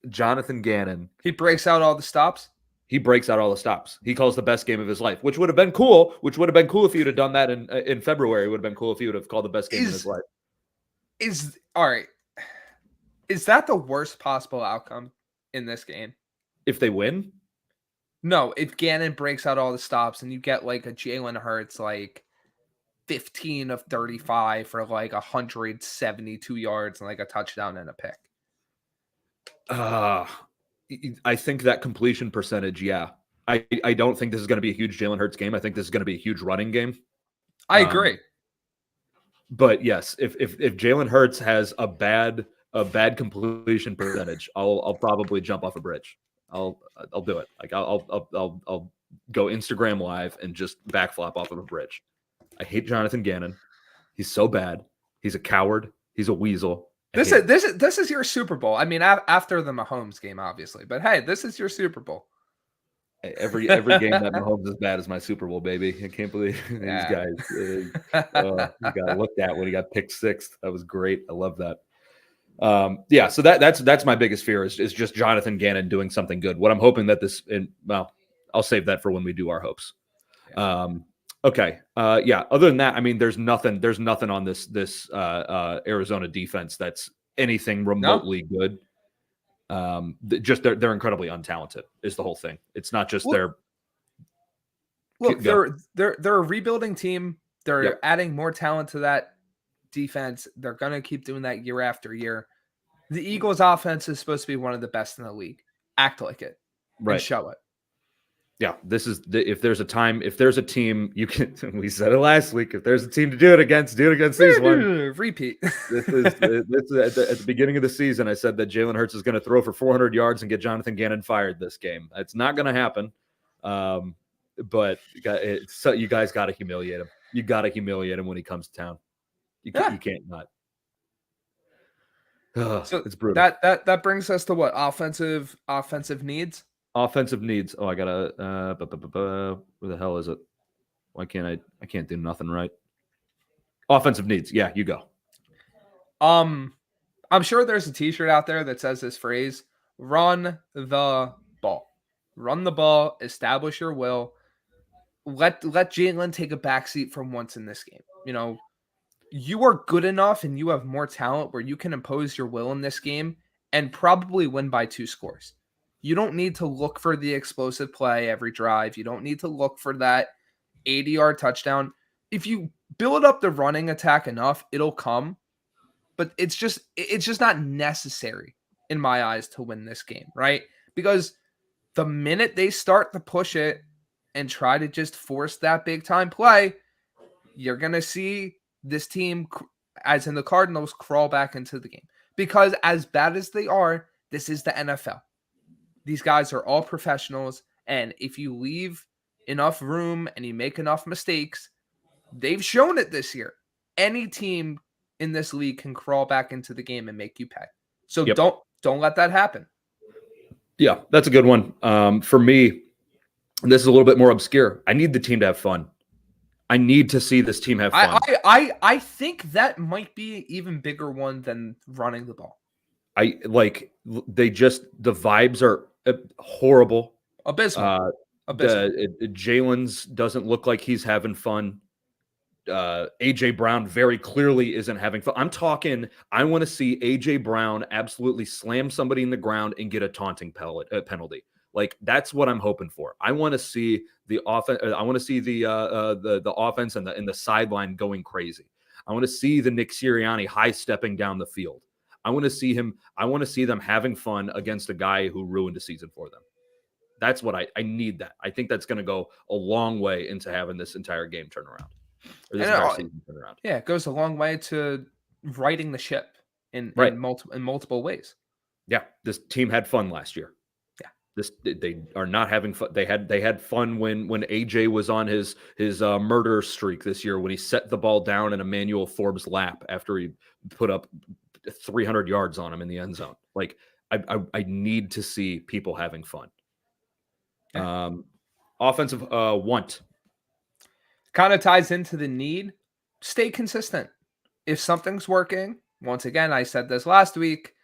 Jonathan Gannon
breaks out all the stops.
He breaks out all the stops. He calls the best game of his life, which would have been cool. Which would have been cool if you'd have done that in February. It would have been cool if you would have called the best game of his life.
All right. Is that the worst possible outcome in this game?
If they win?
No, if Gannon breaks out all the stops and you get like a Jalen Hurts 15 of 35 for 172 yards and a touchdown and a pick.
I think that completion percentage, yeah. I don't think this is going to be a huge Jalen Hurts game. I think this is going to be a huge running game.
I agree.
But yes, if Jalen Hurts has a bad completion percentage, I'll probably jump off a bridge. I'll do it. I'll go Instagram live and just backflop off of a bridge. I hate Jonathan Gannon. He's so bad. He's a coward. He's a weasel.
This is your Super Bowl. I mean, after the Mahomes game, obviously. But hey, this is your Super Bowl.
Every game that Mahomes is bad is my Super Bowl, baby. I can't believe these guys. He got looked at when he got picked 6th. That was great. I love that. So that's my biggest fear is just Jonathan Gannon doing something good. What I'm hoping that I'll save that for when we do our hopes. Okay. Other than that, I mean, there's nothing on this Arizona defense that's anything remotely good. They're incredibly untalented is the whole thing. It's not just they're
a rebuilding team. They're adding more talent to that defense. They're going to keep doing that year after year. The Eagles offense is supposed to be one of the best in the league. Act like it. Right. And show it.
Yeah, this is if there's a team you can. We said it last week. If there's a team to do it against these ones.
Repeat.
This is at the beginning of the season. I said that Jalen Hurts is going to throw for 400 yards and get Jonathan Gannon fired this game. It's not going to happen. But you guys got to humiliate him. You got to humiliate him when he comes to town. You can't not.
So
it's brutal.
That brings us to what? Offensive needs.
Offensive needs. Oh, I gotta. Where the hell is it? Why can't I can't do nothing right. Offensive needs. Yeah, you go.
I'm sure there's a T-shirt out there that says this phrase: "Run the ball, run the ball, establish your will. Let Jalen take a backseat for once in this game. You know, you are good enough and you have more talent where you can impose your will in this game and probably win by 2 scores. You don't need to look for the explosive play every drive. You don't need to look for that 80-yard touchdown. If you build up the running attack enough, it'll come. But it's just not necessary in my eyes to win this game, right? Because the minute they start to push it and try to just force that big time play, you're going to see this team, as in the Cardinals, crawl back into the game. Because as bad as they are, this is the NFL. These guys are all professionals. And if you leave enough room and you make enough mistakes, they've shown it this year. Any team in this league can crawl back into the game and make you pay. So don't let that happen.
Yeah, that's a good one. For me, this is a little bit more obscure. I need the team to have fun. I need to see this team have fun.
I think that might be an even bigger one than running the ball.
The vibes are horrible.
Abysmal.
Jalen's doesn't look like he's having fun. AJ Brown very clearly isn't having fun. I want to see AJ Brown absolutely slam somebody in the ground and get a taunting penalty. Like, that's what I'm hoping for. I want to see the offense. I want to see the offense and the sideline going crazy. I want to see the Nick Sirianni high stepping down the field. I want to see them having fun against a guy who ruined a season for them. That's what I need. That I think that's going to go a long way into having this entire game turn around. Or this entire season turn around.
Yeah, it goes a long way to righting the ship in multiple ways.
Yeah, this team had fun last year. They are not having fun. They had fun when AJ was on his murder streak this year, when he set the ball down in Emmanuel Forbes' lap after he put up 300 yards on him in the end zone. Like, I need to see people having fun. Offensive want
kind of ties into the need. Stay consistent. If something's working, once again, I said this last week,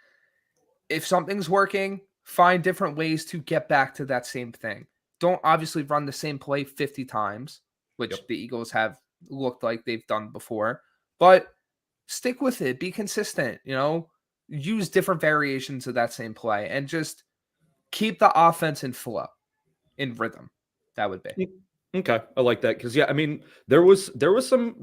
if something's working, find different ways to get back to that same thing. Don't obviously run the same play 50 times, which the Eagles have looked like they've done before, but stick with it. Be consistent, use different variations of that same play and just keep the offense in flow, in rhythm. That would be.
Okay. I like that. Cause there was some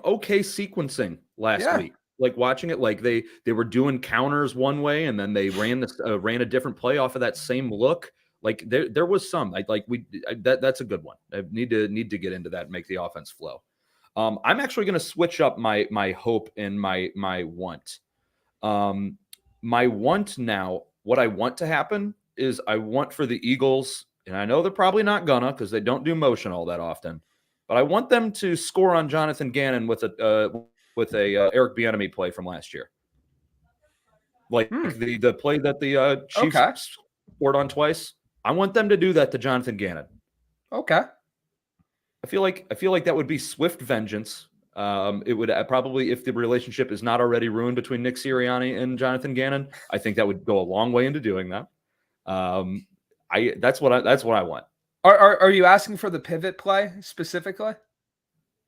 okay sequencing last week. Like, watching it, like they were doing counters one way and then they ran a different play off of that same look. Like, there was some, that's a good one. I need to get into that and make the offense flow. I'm actually going to switch up my hope and my want. My want now, what I want to happen is I want for the Eagles, and I know they're probably not gonna, because they don't do motion all that often, but I want them to score on Jonathan Gannon with a Eric Bieniemy play from last year, like the play that the Chiefs scored on twice. I want them to do that to Jonathan Gannon.
Okay.
I feel like that would be swift vengeance. It would probably, if the relationship is not already ruined between Nick Sirianni and Jonathan Gannon, I think that would go a long way into doing that. That's what I want.
Are you asking for the pivot play specifically?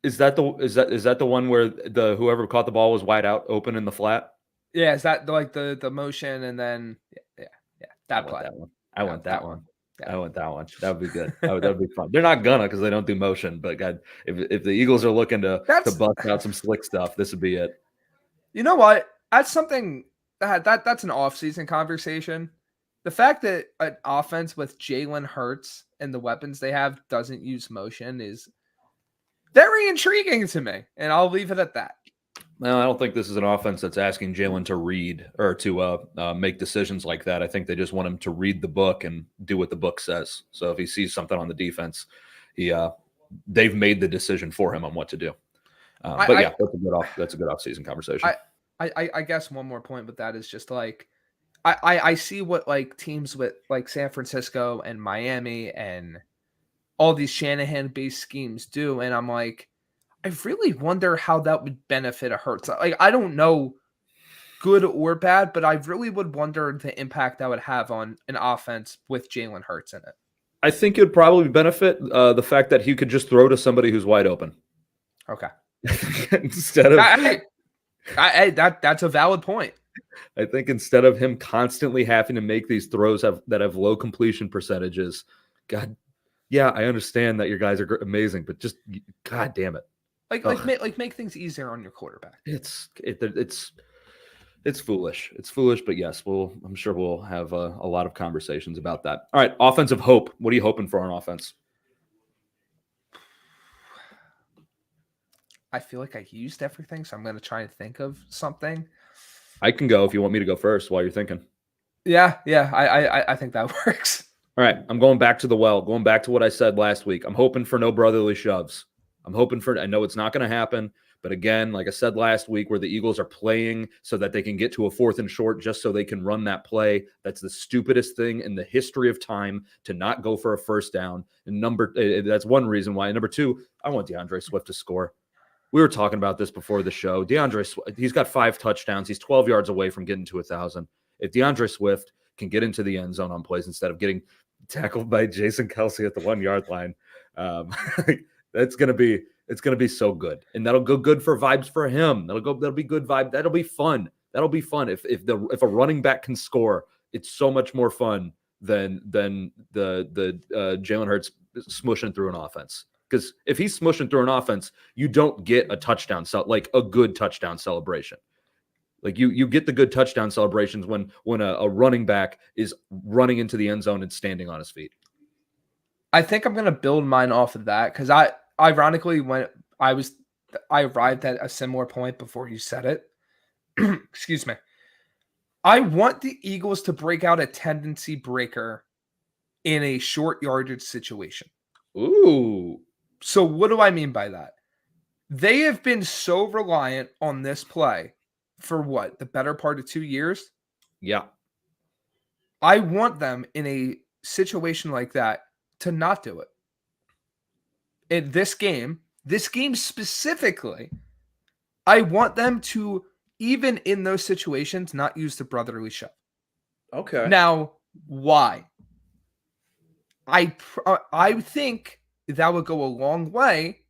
Is that the one where whoever caught the ball was wide out open in the flat?
Yeah, is that like the motion and then that play?
I want that one. I want that one. That would be good. That would be fun. They're not gonna, because they don't do motion. But God, if the Eagles are looking to bust out some slick stuff, this would be it.
You know what? That's something that's an off-season conversation. The fact that an offense with Jalen Hurts and the weapons they have doesn't use motion is very intriguing to me, and I'll leave it at that.
Well, I don't think this is an offense that's asking Jalen to read or to make decisions like that. I think they just want him to read the book and do what the book says. So if he sees something on the defense, they've made the decision for him on what to do. That's a good off-season conversation.
I guess one more point with that is just like I see what like teams with like San Francisco and Miami and all these Shanahan-based schemes do, and I'm like, I really wonder how that would benefit a Hurts. Like, I don't know, good or bad, but I really would wonder the impact that would have on an offense with Jalen Hurts in it.
I think it would probably benefit the fact that he could just throw to somebody who's wide open.
Okay.
Instead of
that's a valid point.
I think instead of him constantly having to make these throws that have low completion percentages, God, yeah, I understand that your guys are amazing, but just God damn it.
Make things easier on your quarterback.
It's foolish. It's foolish, but yes, I'm sure we'll have a lot of conversations about that. All right, offensive hope. What are you hoping for on offense?
I feel like I used everything, so I'm going to try and think of something.
I can go if you want me to go first while you're thinking.
Yeah, I think that works.
All right, I'm going back to the well, going back to what I said last week. I'm hoping for no brotherly shoves. I know it's not going to happen, but again, like I said last week, where the Eagles are playing so that they can get to a 4th and short just so they can run that play. That's the stupidest thing in the history of time, to not go for a first down. And that's one reason why. Number 2, I want DeAndre Swift to score. We were talking about this before the show. He's got 5 touchdowns. He's 12 yards away from getting to 1,000. If DeAndre Swift can get into the end zone on plays instead of getting tackled by Jason Kelce at the 1-yard line, it's gonna be so good, and that'll go good for vibes for him. That'll be good vibe. That'll be fun. If a running back can score, it's so much more fun than the Jalen Hurts smushing through an offense. Because if he's smushing through an offense, you don't get a touchdown, like a good touchdown celebration. Like you get the good touchdown celebrations when a running back is running into the end zone and standing on his feet.
I think I'm going to build mine off of that, because ironically, when I arrived at a similar point before you said it. Excuse me. I want the Eagles to break out a tendency breaker in a short yardage situation.
Ooh.
So what do I mean by that? They have been so reliant on this play for what? The better part of 2 years?
Yeah.
I want them in a situation like that to not do it. In this game specifically, I want them to, even in those situations, not use the brotherly shove.
Okay.
Now, why? I think that would go a long way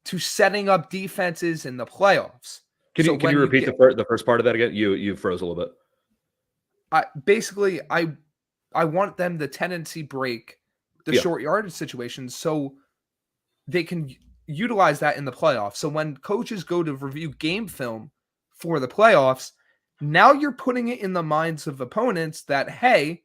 to setting up defenses in the playoffs.
Can you repeat the first part of that again? You froze a little bit.
I want them to tendency break the short yardage situations so they can utilize that in the playoffs. So when coaches go to review game film for the playoffs, now you're putting it in the minds of opponents that, hey,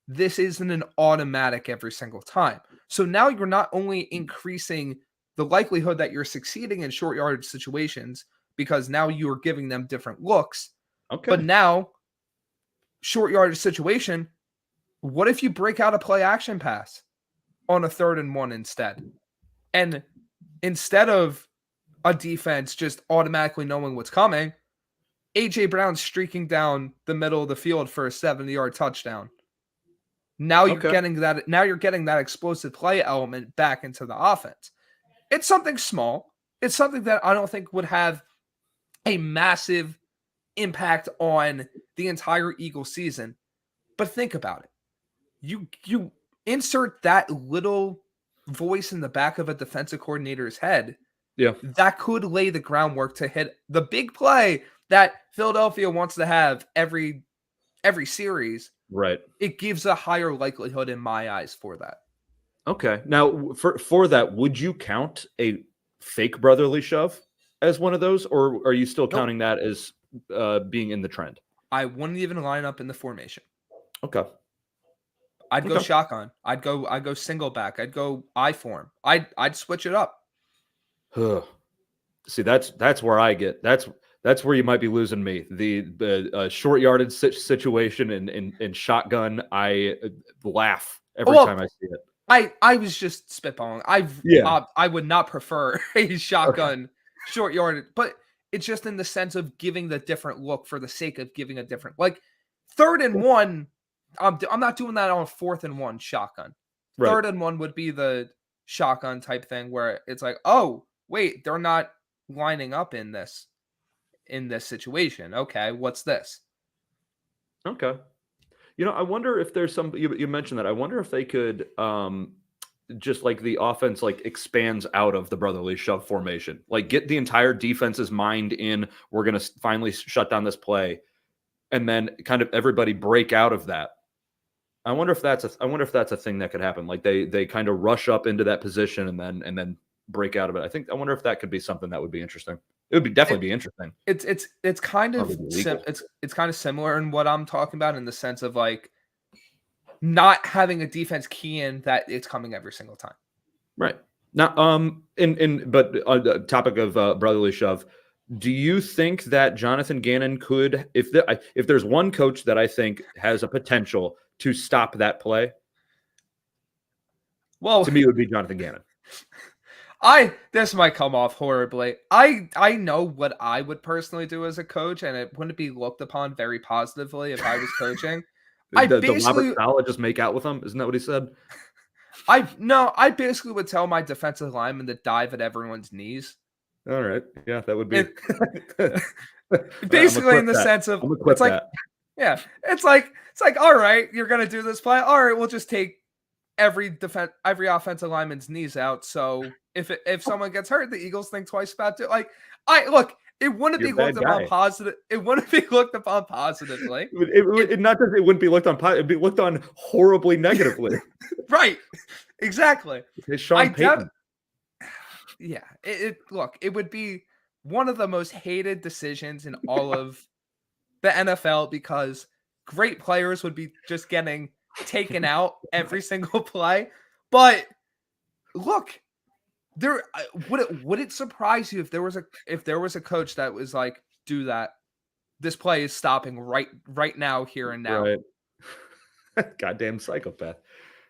this isn't an automatic every single time. So now you're not only increasing the likelihood that you're succeeding in short yardage situations, because now you are giving them different looks.
Okay.
But now, short yardage situation, what if you break out a play action pass on a 3rd and 1 instead? And instead of a defense just automatically knowing what's coming, A.J. Brown's streaking down the middle of the field for a 70-yard touchdown. Now you're getting that explosive play element back into the offense. It's something small. It's something that I don't think would have a massive impact on the entire Eagles season. But think about it. You insert that little voice in the back of a defensive coordinator's head.
Yeah.
That could lay the groundwork to hit the big play that Philadelphia wants to have every series.
Right.
It gives a higher likelihood in my eyes for that.
Okay. Now, for that, would you count a fake brotherly shove as one of those, or are you still counting that as being in the trend?
I wouldn't even line up in the formation.
Okay.
I'd go shotgun. I'd go single back. I'd go I form. I'd switch it up.
See, that's where I get that's where you might be losing me. The short yardage situation and shotgun, I laugh every time I see it.
I was just spitballing. I would not prefer a shotgun short yardage, but it's just in the sense of giving the different look for the sake of giving a different, like 3rd and 1. I'm not doing that on 4th and 1 shotgun. Right. 3rd and 1 would be the shotgun type thing where it's like, oh wait, they're not lining up in this situation. Okay, what's this?
Okay. I wonder if there's some, you mentioned that. I wonder if they could just like the offense like expands out of the brotherly shove formation, like get the entire defense's mind in, we're going to finally shut down this play, and then kind of everybody break out of that. I wonder if that's a thing that could happen. Like they kind of rush up into that position and then break out of it. I wonder if that could be something that would be interesting. It would definitely be interesting.
It's kind of it's kind of similar in what I'm talking about, in the sense of like not having a defense key in that it's coming every single time.
Right. Now, but on the topic of brotherly shove, do you think that Jonathan Gannon could, if there's one coach that I think has a potential to stop that play,
well,
to me it would be Jonathan Gannon.
This might come off horribly. I know what I would personally do as a coach, and it wouldn't be looked upon very positively if I was coaching.
The Robert Saleh just make out with him? Isn't that what he said?
I basically would tell my defensive lineman to dive at everyone's knees.
All right. Yeah, that would be
basically in the sense of it's like
that.
Yeah, it's like all right, you're gonna do this play. All right, we'll just take every offensive lineman's knees out. So if someone gets hurt, the Eagles think twice about it. Like it wouldn't be looked upon positive. It wouldn't be looked upon positively.
It not that it wouldn't be looked on positive, it'd be looked on horribly negatively.
Right. Exactly.
It's Sean Payton.
Yeah. It would be one of the most hated decisions in all of the NFL because great players would be just getting taken out every single play. But look, would it surprise you if there was a coach that was like, do that? This play is stopping right now, here and now.
Right. Goddamn psychopath.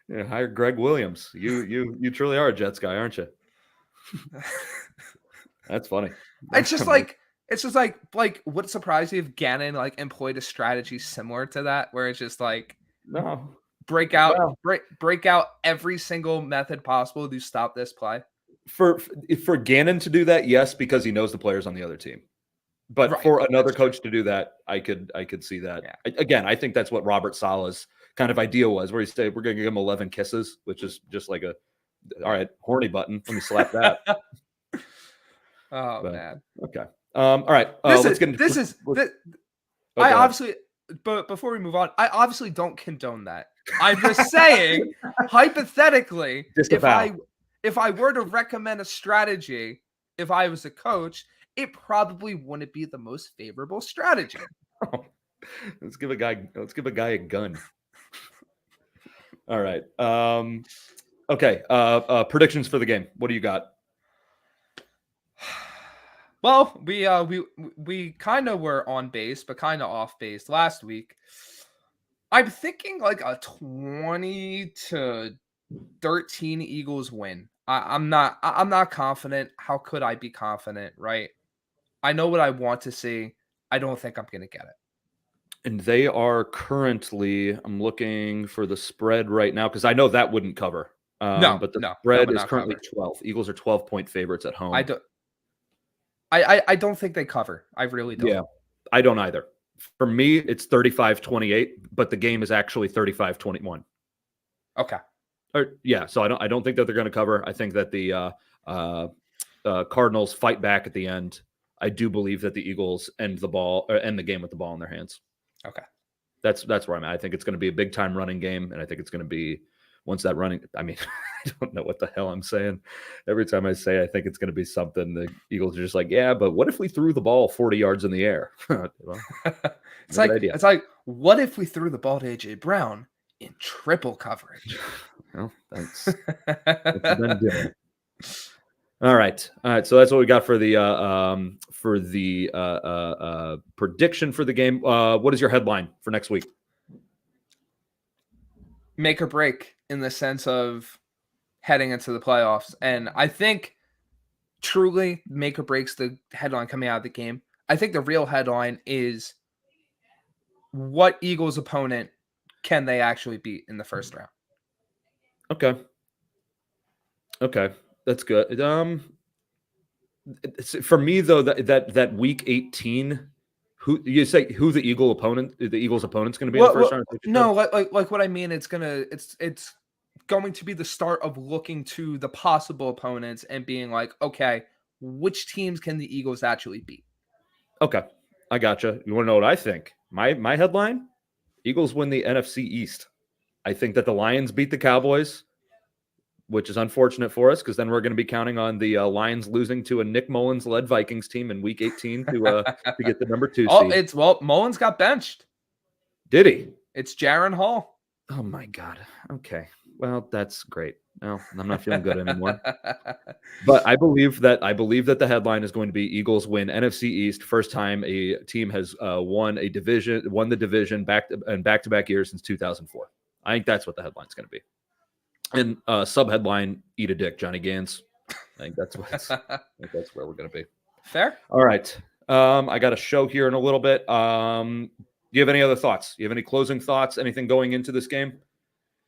Yeah, hire Greg Williams. You truly are a Jets guy, aren't you? That's funny.
It's just like would it surprise you if Gannon like employed a strategy similar to that, where it's just like break out every single method possible to stop this play?
For Gannon to do that, yes, because he knows the players on the other team. But for another coach to do that, I could see that. Yeah. Again, I think that's what Robert Saleh's kind of idea was, where he said, we're going to give him 11 kisses, which is just like all right, horny button. Let me slap that.
Man.
Okay. All right.
Obviously, but before we move on, I obviously don't condone that. I'm just saying, hypothetically, if I were to recommend a strategy, if I was a coach, it probably wouldn't be the most favorable strategy.
Let's give a guy a gun. All right. Okay. Predictions for the game. What do you got?
Well, we kind of were on base, but kind of off base last week. I'm thinking like a 20-13 Eagles win. I'm not confident. How could I be confident, right? I know what I want to see. I don't think I'm going to get it.
And they are currently, I'm looking for the spread right now because I know that wouldn't cover. But the spread is currently 12. Eagles are 12-point favorites at home.
I don't think they cover. I really don't.
Yeah, I don't either. For me, it's 35-28, but the game is actually 35-21.
Okay.
So I don't think that they're going to cover. I think that the Cardinals fight back at the end. I do believe that the Eagles end the game with the ball in their hands.
Okay.
That's where I'm at. I think it's going to be a big time running game, and I think it's going to be once that running. I mean, I don't know what the hell I'm saying. Every time I say I think it's going to be something, the Eagles are just like, yeah, but what if we threw the ball 40 yards in the air? Well,
it's like, what if we threw the ball to AJ Brown in triple coverage?
Well, that's been doing. All right. So that's what we got for the prediction for the game. What is your headline for next week?
Make or break in the sense of heading into the playoffs. And I think truly make or breaks the headline coming out of the game. I think the real headline is what Eagles opponent can they actually beat in the first round?
Okay. That's good. For me though, that week 18, who the Eagles opponent's going to be in the first round?
No, like what I mean, it's going to be the start of looking to the possible opponents and being like, okay, which teams can the Eagles actually beat?
Okay, I gotcha. You want to know what I think? My headline: Eagles win the NFC East. I think that the Lions beat the Cowboys, which is unfortunate for us because then we're going to be counting on the Lions losing to a Nick Mullins-led Vikings team in Week 18 to get the number 2 seed.
Mullins got benched.
Did he?
It's Jaron Hall.
Oh my God. Okay. Well, that's great. No, I'm not feeling good anymore. But I believe that the headline is going to be Eagles win NFC East. First time a team has won the division back-to-back years since 2004. I think that's what the headline's going to be. And sub headline: Eat a dick, Johnny Gaines. I think that's where we're going to be.
Fair.
All right. I got a show here in a little bit. Do you have any other thoughts? Do you have any closing thoughts? Anything going into this game?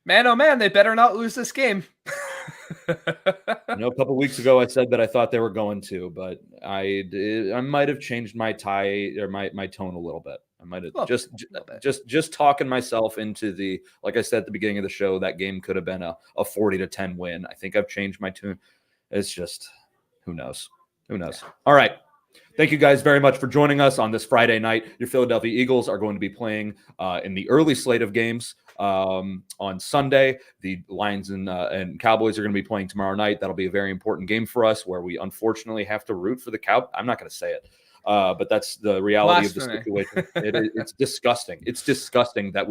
Man, oh man, they better not lose this game.
A couple weeks ago I said that I thought they were going to, but I might have changed my my tone a little bit. I might have just talking myself into the, like I said at the beginning of the show, that game could have been a 40-10 win. I think I've changed my tune. It's just, who knows? All right. Thank you guys very much for joining us on this Friday night. Your Philadelphia Eagles are going to be playing in the early slate of games on Sunday. The Lions and Cowboys are going to be playing tomorrow night. That'll be a very important game for us, where we unfortunately have to root for the Cow. I'm not going to say it, but that's the reality of the situation. It's disgusting. It's disgusting that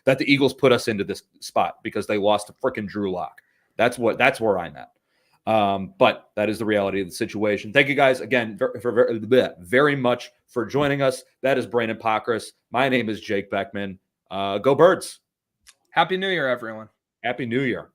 that the Eagles put us into this spot because they lost to frickin' Drew Lock. That's where I'm at. But that is the reality of the situation. Thank you guys again very much for joining us. That is Brandon Pockrass. My name is Jake Beckman. Go Birds.
Happy New Year, everyone.
Happy New Year.